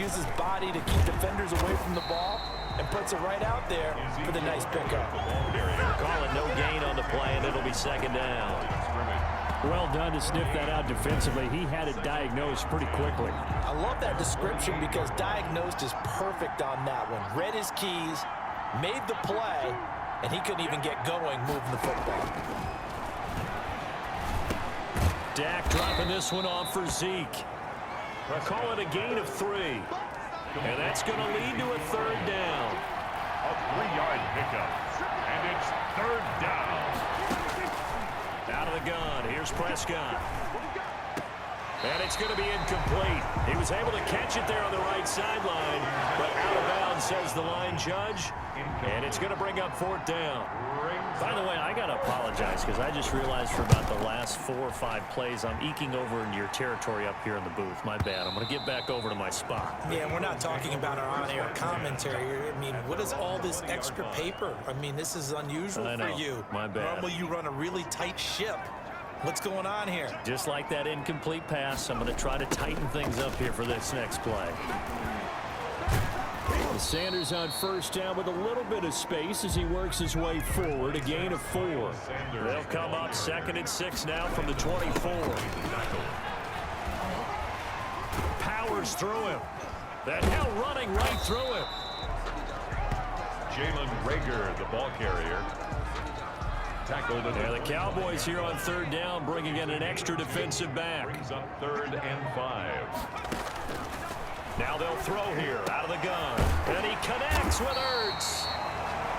uses his body to keep defenders away from the ball and puts it right out there for the nice pickup. Call it no gain on the play, and it'll be second down. Well done to sniff that out defensively. He had it diagnosed pretty quickly. I love that description because diagnosed is perfect on that one. Read his keys, made the play, and he couldn't even get going moving the football. Dak dropping this one off for Zeke. Call it a gain of 3. And that's going to lead to a third down. A 3-yard pickup. And it's third down. Out of the gun. Here's Prescott. And it's going to be incomplete. He was able to catch it there on the right sideline, but out of bounds, says the line judge. And it's going to bring up fourth down. By the way, I got to apologize because I just realized for about the last 4 or 5 plays, I'm eking over into your territory up here in the booth. My bad. I'm going to get back over to my spot. Yeah, we're not talking about our on-air commentary. I mean, what is all this extra paper? I mean, this is unusual for you. My bad. Normally you run a really tight ship. What's going on here? Just like that incomplete pass, I'm going to try to tighten things up here for this next play. Sanders on first down with a little bit of space as he works his way forward. A gain of 4. They'll come up 2nd and 6 now from the 24. Powers through him. That hell running right through him. Jalen Reagor, the ball carrier. Tackled. And the Cowboys here on third down, bringing in an extra defensive back. Brings up 3rd and 5. Now they'll throw here out of the gun. And he connects with Ertz.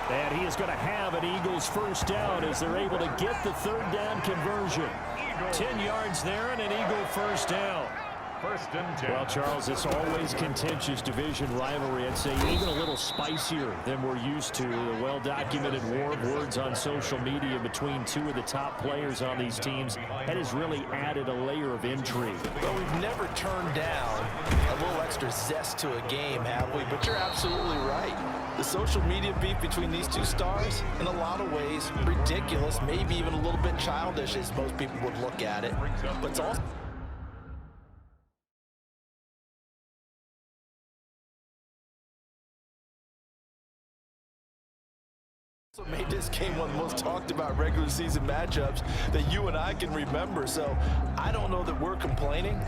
And he is going to have an Eagles first down as they're able to get the third down conversion. 10 yards there and an Eagle first down. 1st and 10. Well, Charles, it's always contentious division rivalry. I'd say even a little spicier than we're used to. The well-documented war of words on social media between 2 of the top players on these teams. That has really added a layer of intrigue. But we've never turned down a little extra zest to a game, have we? But you're absolutely right. The social media beef between these 2 stars, in a lot of ways, ridiculous, maybe even a little bit childish as most people would look at it. But it's also made this game one of the most talked about regular season matchups that you and I can remember. So I don't know that we're complaining.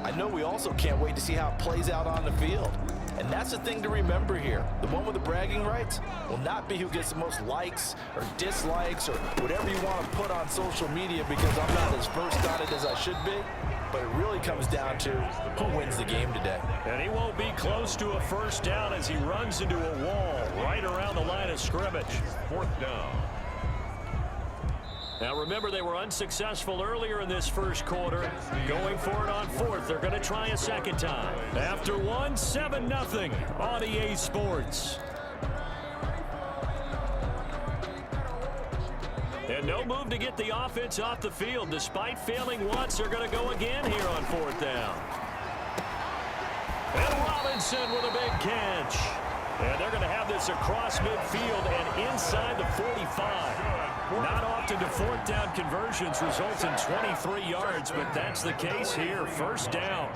I know we also can't wait to see how it plays out on the field. And that's the thing to remember here. The one with the bragging rights will not be who gets the most likes or dislikes or whatever you want to put on social media, because I'm not as versed on it as I should be. But it really comes down to who wins the game today. And he won't be close to a first down as he runs into a wall right around the line of scrimmage. 4th down. Now remember, they were unsuccessful earlier in this first quarter. Going for it on 4th. They're going to try a second time. After 1, 7-0 on EA Sports. And no move to get the offense off the field. Despite failing once, they're going to go again here on 4th down. And Robinson with a big catch. And they're going to have this across midfield and inside the 45. Not often do 4th down conversions result in 23 yards, but that's the case here. First down.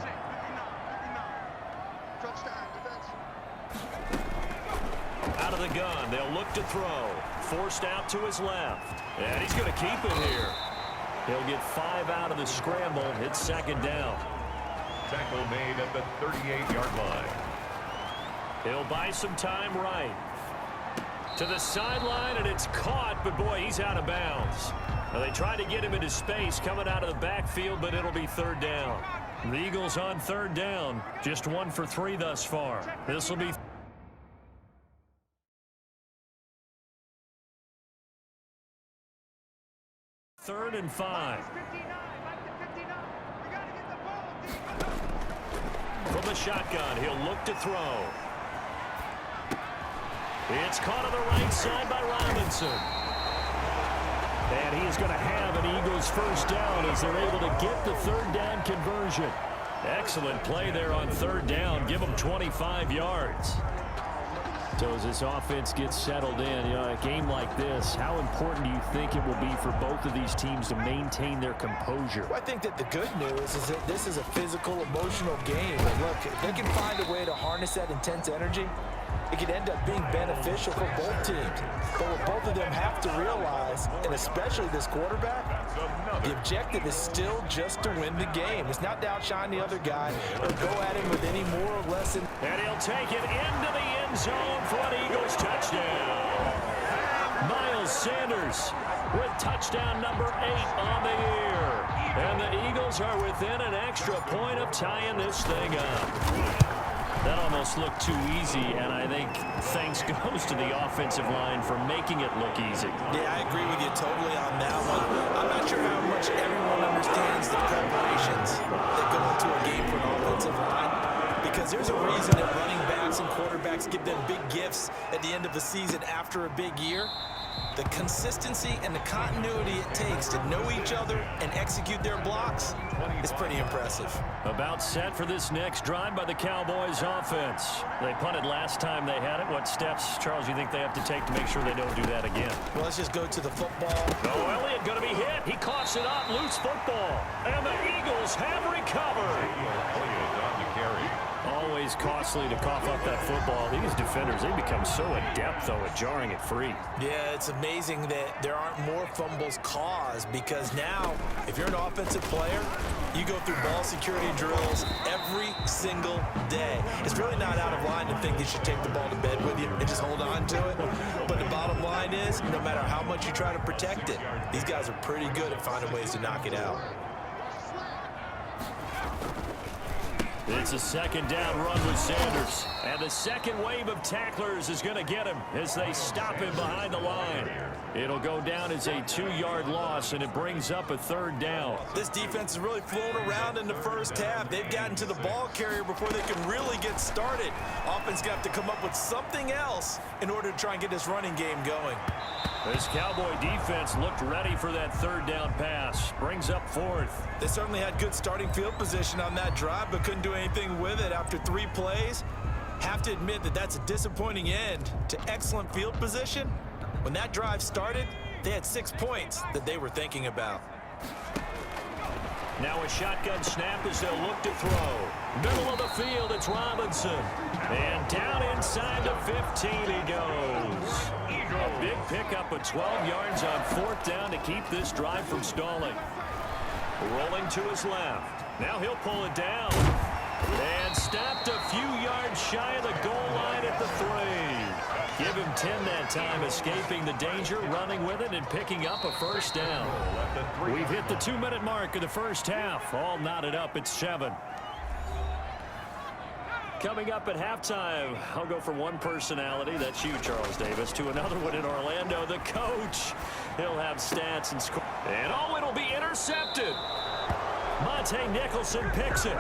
Out of the gun, they'll look to throw. Forced out to his left. And he's going to keep it here. He'll get 5 out of the scramble. It's second down. Tackle made at the 38-yard line. He'll buy some time right. To the sideline, and it's caught, but boy, he's out of bounds. Now they tried to get him into space coming out of the backfield, but it'll be third down. The Eagles on third down. Just 1 for 3 thus far. This will be 3rd and 5. From the shotgun, he'll look to throw. It's caught on the right side by Robinson. And he is going to have an Eagles first down as they're able to get the third down conversion. Excellent play there on third down. Give them 25 yards. So as this offense gets settled in, a game like this, how important do you think it will be for both of these teams to maintain their composure? Well, I think that the good news is that this is a physical, emotional game. And look, if they can find a way to harness that intense energy, it could end up being beneficial for both teams. But what both of them have to realize, and especially this quarterback, the objective is still just to win the game. It's not to outshine the other guy or go at him with any more or less. And he'll take it into the end zone for an Eagles touchdown. Miles Sanders with touchdown number 8 on the year. And the Eagles are within an extra point of tying this thing up. That almost looked too easy, and I think thanks goes to the offensive line for making it look easy. Yeah, I agree with you totally on that one. I'm not sure how much everyone understands the preparations that go into a game for an offensive line, because there's a reason that running backs and quarterbacks give them big gifts at the end of the season after a big year. The consistency and the continuity it takes to know each other and execute their blocks is pretty impressive. About set for this next drive by the Cowboys offense. They punted last time they had it. What steps, Charles, you think they have to take to make sure they don't do that again? Well, let's just go to the football. Oh, Elliott going to be hit. He coughs it up. Loose football. And the Eagles have recovered. Always costly to cough up that football. These defenders, they become so adept, though, at jarring it free. Yeah, it's amazing that there aren't more fumbles caused, because now, if you're an offensive player, you go through ball security drills every single day. It's really not out of line to think you should take the ball to bed with you and just hold on to it. But the bottom line is, no matter how much you try to protect it, these guys are pretty good at finding ways to knock it out. It's a second down run with Sanders. And the second wave of tacklers is going to get him as they stop him behind the line. It'll go down as a 2-yard loss, and it brings up a third down. This defense has really flown around in the first half. They've gotten to the ball carrier before they can really get started. Offense got to come up with something else in order to try and get this running game going. This Cowboy defense looked ready for that third down pass. Brings up 4th. They certainly had good starting field position on that drive, but couldn't do anything with it after 3 plays. Have to admit that that's a disappointing end to excellent field position. When that drive started, they had 6 points that they were thinking about. Now a shotgun snap as they'll look to throw. Middle of the field, it's Robinson. And down inside the 15 he goes. A big pickup of 12 yards on 4th down to keep this drive from stalling. Rolling to his left. Now he'll pull it down. And stopped a few yards shy of the goal line at the 3. Give him 10 that time, escaping the danger, running with it, and picking up a first down. We've hit the 2-minute mark of the first half. All knotted up at 7. Coming up at halftime, I'll go from one personality, that's you, Charles Davis, to another one in Orlando, the coach. He'll have stats and score. And oh, it'll be intercepted. Monte Nicholson picks it.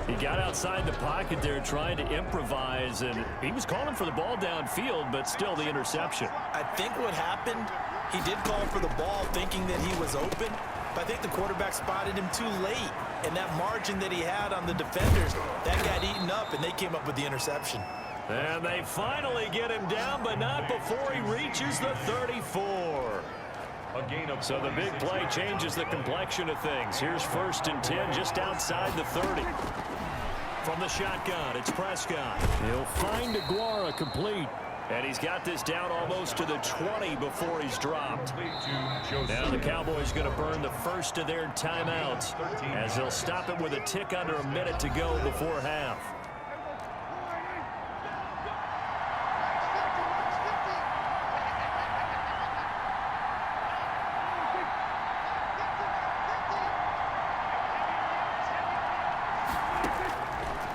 He got outside the pocket there trying to improvise, and he was calling for the ball downfield, but still the interception. I think what happened, he did call for the ball thinking that he was open, but I think the quarterback spotted him too late, and that margin that he had on the defenders, that got eaten up, and they came up with the interception. And they finally get him down, but not before he reaches the 34. So the big play changes the complexion of things. Here's 1st and 10 just outside the 30. From the shotgun, it's Prescott. He'll find Aguara complete. And he's got this down almost to the 20 before he's dropped. Now the Cowboys going to burn the first of their timeouts as they'll stop it with a tick under a minute to go before half.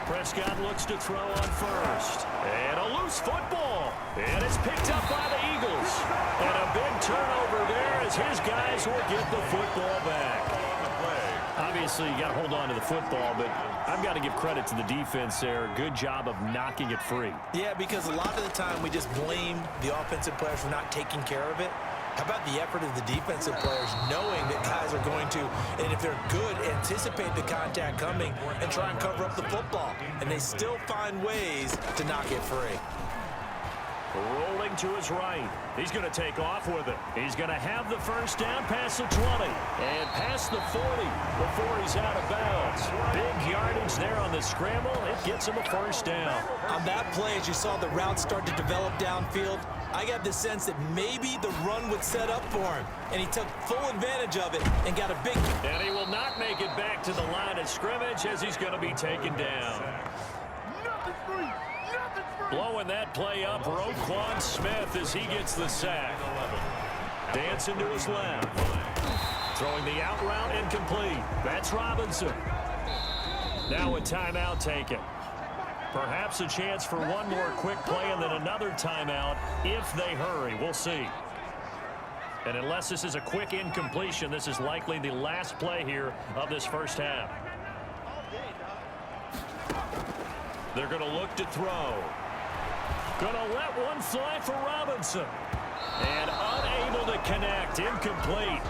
Prescott looks to throw on first. And a loose football. And it's picked up by the Eagles. And a big turnover there as his guys will get the football back. Obviously, you got to hold on to the football, but I've got to give credit to the defense there. Good job of knocking it free. Yeah, because a lot of the time we just blame the offensive players for not taking care of it. How about the effort of the defensive players knowing that guys are going to, and if they're good, anticipate the contact coming and try and cover up the football. And and they still find ways to knock it free. Rolling to his right. He's going to take off with it. He's going to have the first down past the 20 and past the 40 before he's out of bounds. Big yardage there on the scramble. It gets him a first down. On that play, as you saw the route start to develop downfield, I got the sense that maybe the run would set up for him, and he took full advantage of it and got a big... And he will not make it back to the line of scrimmage as he's going to be taken down. Blowing that play up, Roquan Smith as he gets the sack. Dancing to his left. Throwing the out route incomplete. That's Robinson. Now a timeout taken. Perhaps a chance for one more quick play and then another timeout if they hurry. We'll see. And unless this is a quick incompletion, this is likely the last play here of this first half. They're going to look to throw. Going to let one fly for Robinson. And unable to connect. Incomplete.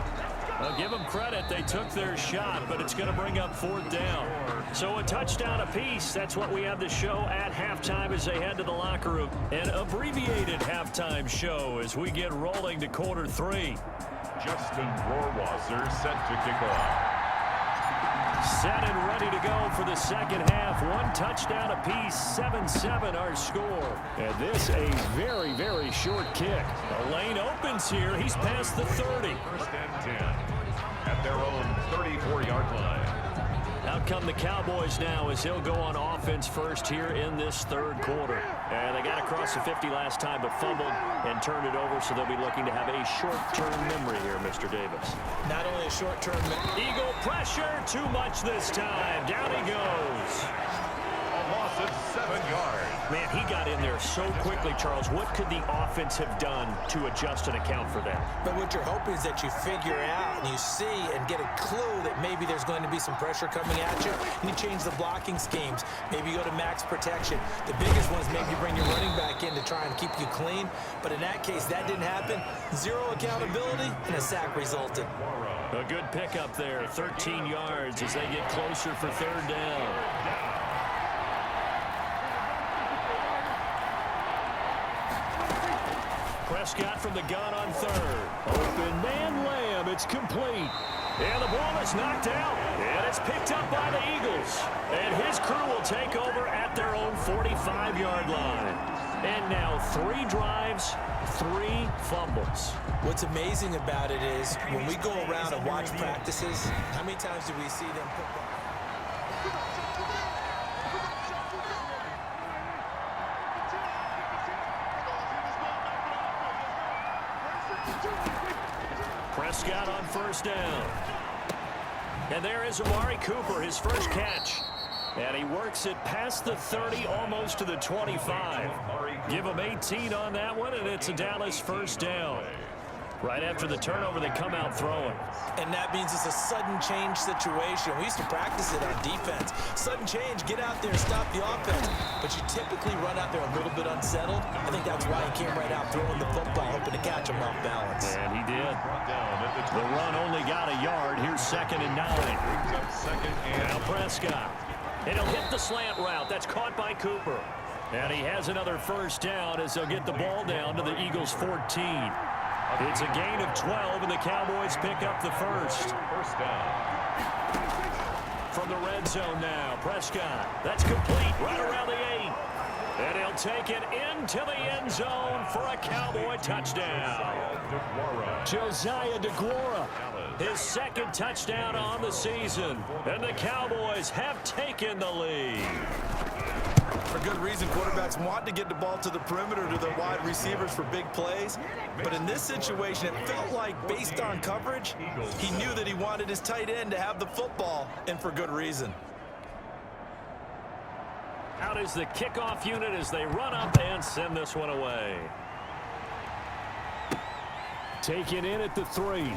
I'll give them credit. They took their shot, but it's going to bring up fourth down. So a touchdown apiece. That's what we have to show at halftime as they head to the locker room. An abbreviated halftime show as we get rolling to quarter 3. Justin Rohrwasser set to kick off. Set and ready to go for the second half. One touchdown apiece, 7-7 our score. And this a very, very short kick. The lane opens here. He's past the 30. First and 10 at their own 34-yard line. Out come the Cowboys now as he'll go on offense first here in this third quarter. And they got across the 50 last time but fumbled and turned it over, so they'll be looking to have a short-term memory here, Mr. Davis. Not only a short-term memory. Eagle pressure, too much this time. Down he goes. A loss of 7 yards. Man, he got in there so quickly, Charles. What could the offense have done to adjust and account for that? But what you're hoping is that you figure out and you see and get a clue that maybe there's going to be some pressure coming at you, and you change the blocking schemes. Maybe you go to max protection. The biggest one is maybe you bring your running back in to try and keep you clean. But in that case, that didn't happen. Zero accountability, and a sack resulted. A good pickup there, 13 yards as they get closer for third down. Prescott from the gun on third. Open man Lamb. It's complete. And the ball is knocked out. And it's picked up by the Eagles. And his crew will take over at their own 45-yard line. And now 3 drives, 3 fumbles. What's amazing about it is when we go around and watch practices, how many times do we see them put ball? Prescott on first down. And there is Amari Cooper, his first catch. And he works it past the 30, almost to the 25. Give him 18 on that one, and it's a Dallas first down. Right after the turnover, they come out throwing. And that means it's a sudden change situation. We used to practice it on defense. Sudden change, get out there, stop the offense. But you typically run out there a little bit unsettled. I think that's why he came right out throwing the football, hoping to catch him off balance. And he did. The run only got a yard. Here's 2nd and 9. Now Prescott. And he'll hit the slant route. That's caught by Cooper. And he has another first down as they'll get the ball down to the Eagles' 14. It's a gain of 12, and the Cowboys pick up the first. First down. From the red zone now, Prescott. That's complete right around the 8. And he'll take it into the end zone for a Cowboy touchdown. Josiah DeGuara, his 2nd touchdown on the season. And the Cowboys have taken the lead. For good reason, quarterbacks want to get the ball to the perimeter to their wide receivers for big plays. But in this situation, it felt like based on coverage, he knew that he wanted his tight end to have the football, and for good reason. Out is the kickoff unit as they run up and send this one away. Taken in at the 3.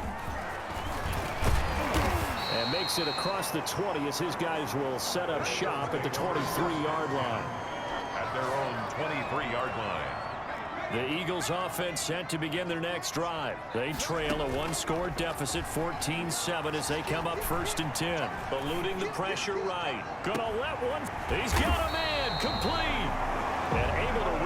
And makes it across the 20 as his guys will set up shop at the 23-yard line. At their own 23-yard line. The Eagles offense set to begin their next drive. They trail a 1-score deficit, 14-7, as they come up 1st and 10. Eluding the pressure right. Gonna let one. He's got a man. complete. And able to